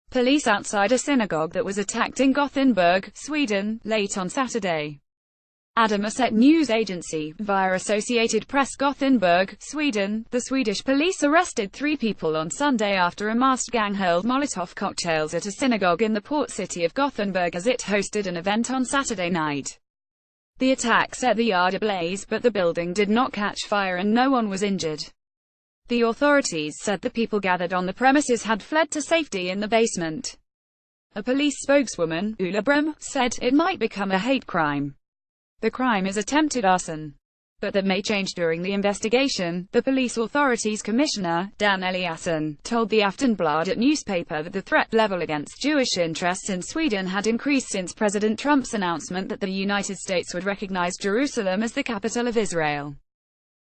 police outside a synagogue that was attacked in Gothenburg, Sweden, late on Saturday. Adamaset news agency, via Associated Press. Gothenburg, Sweden, the Swedish police arrested 3 people on Sunday after a masked gang hurled Molotov cocktails at a synagogue in the port city of Gothenburg as it hosted an event on Saturday night. The attack set the yard ablaze, but the building did not catch fire and no one was injured. The authorities said the people gathered on the premises had fled to safety in the basement. A police spokeswoman, Ulla Brem, said, "It might become a hate crime. The crime is attempted arson. But that may change during the investigation." The police authorities commissioner, Dan Eliasson, told the Aftonbladet newspaper that the threat level against Jewish interests in Sweden had increased since President Trump's announcement that the United States would recognize Jerusalem as the capital of Israel.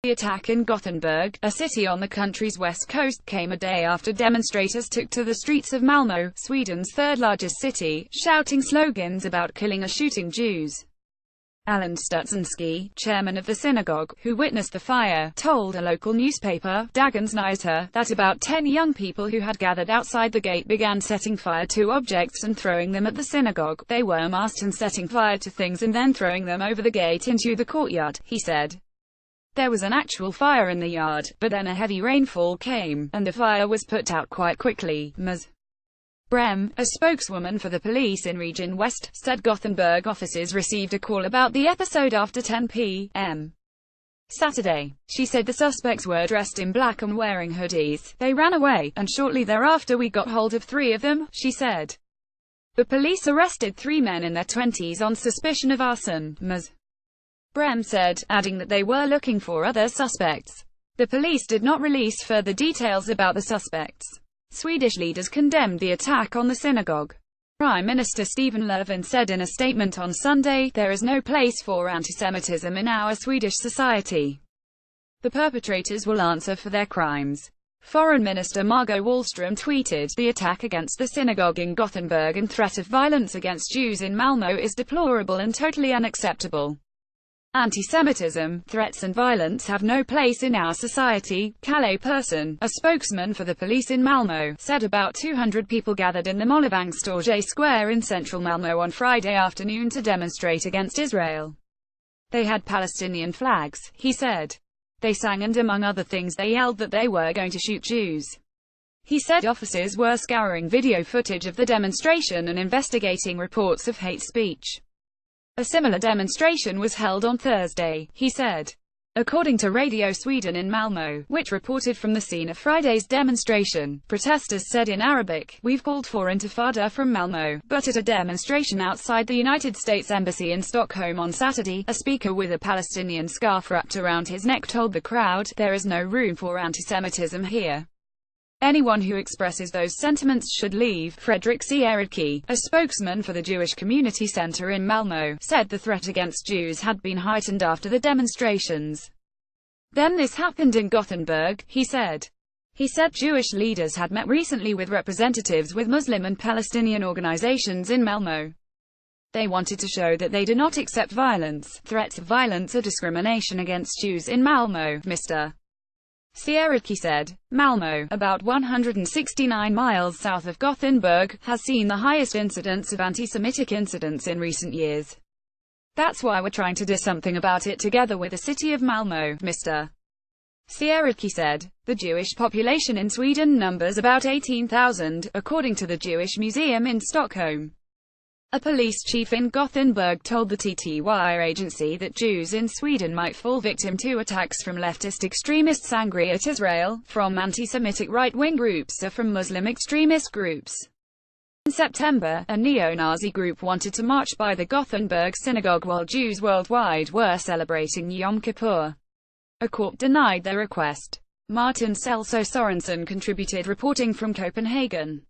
The attack in Gothenburg, a city on the country's west coast, came a day after demonstrators took to the streets of Malmö, Sweden's third-largest city, shouting slogans about killing or shooting Jews. Alan Stutzinski, chairman of the synagogue, who witnessed the fire, told a local newspaper, Dagens Nyheter, that about 10 young people who had gathered outside the gate began setting fire to objects and throwing them at the synagogue. They were masked and setting fire to things and then throwing them over the gate into the courtyard, he said. There was an actual fire in the yard, but then a heavy rainfall came, and the fire was put out quite quickly. Ms. Brem, a spokeswoman for the police in Region West, said Gothenburg officers received a call about the episode after 10 p.m. Saturday. She said the suspects were dressed in black and wearing hoodies. They ran away, and shortly thereafter we got hold of 3 of them, she said. The police arrested 3 men in their 20s on suspicion of arson, Ms. Brem said, adding that they were looking for other suspects. The police did not release further details about the suspects. Swedish leaders condemned the attack on the synagogue. Prime Minister Stefan Löfven said in a statement on Sunday, "There is no place for anti-Semitism in our Swedish society. The perpetrators will answer for their crimes." Foreign Minister Margot Wallström tweeted, "The attack against the synagogue in Gothenburg and threat of violence against Jews in Malmö is deplorable and totally unacceptable. Anti-Semitism, threats and violence have no place in our society." Kalle Persson, a spokesman for the police in Malmö, said about 200 people gathered in the Mollevångstorget square in central Malmö on Friday afternoon to demonstrate against Israel. They had Palestinian flags, he said. They sang and among other things they yelled that they were going to shoot Jews. He said officers were scouring video footage of the demonstration and investigating reports of hate speech. A similar demonstration was held on Thursday, he said. According to Radio Sweden in Malmö, which reported from the scene of Friday's demonstration, protesters said in Arabic, "We've called for intifada from Malmö," but at a demonstration outside the United States Embassy in Stockholm on Saturday, a speaker with a Palestinian scarf wrapped around his neck told the crowd, "There is no room for anti-Semitism here. Anyone who expresses those sentiments should leave." Fredrik Sieradki, a spokesman for the Jewish Community Center in Malmö, said the threat against Jews had been heightened after the demonstrations. Then this happened in Gothenburg, he said. He said Jewish leaders had met recently with representatives with Muslim and Palestinian organizations in Malmö. They wanted to show that they do not accept violence, threats of violence or discrimination against Jews in Malmö, Mr. Sieradki said. Malmö, about 169 miles south of Gothenburg, has seen the highest incidence of anti-Semitic incidents in recent years. That's why we're trying to do something about it together with the city of Malmö, Mr. Sieradki said. The Jewish population in Sweden numbers about 18,000, according to the Jewish Museum in Stockholm. A police chief in Gothenburg told the TTY agency that Jews in Sweden might fall victim to attacks from leftist extremists angry at Israel, from anti-Semitic right-wing groups or from Muslim extremist groups. In September, a neo-Nazi group wanted to march by the Gothenburg synagogue while Jews worldwide were celebrating Yom Kippur. A court denied their request. Martin Celso Sorensen contributed reporting from Copenhagen.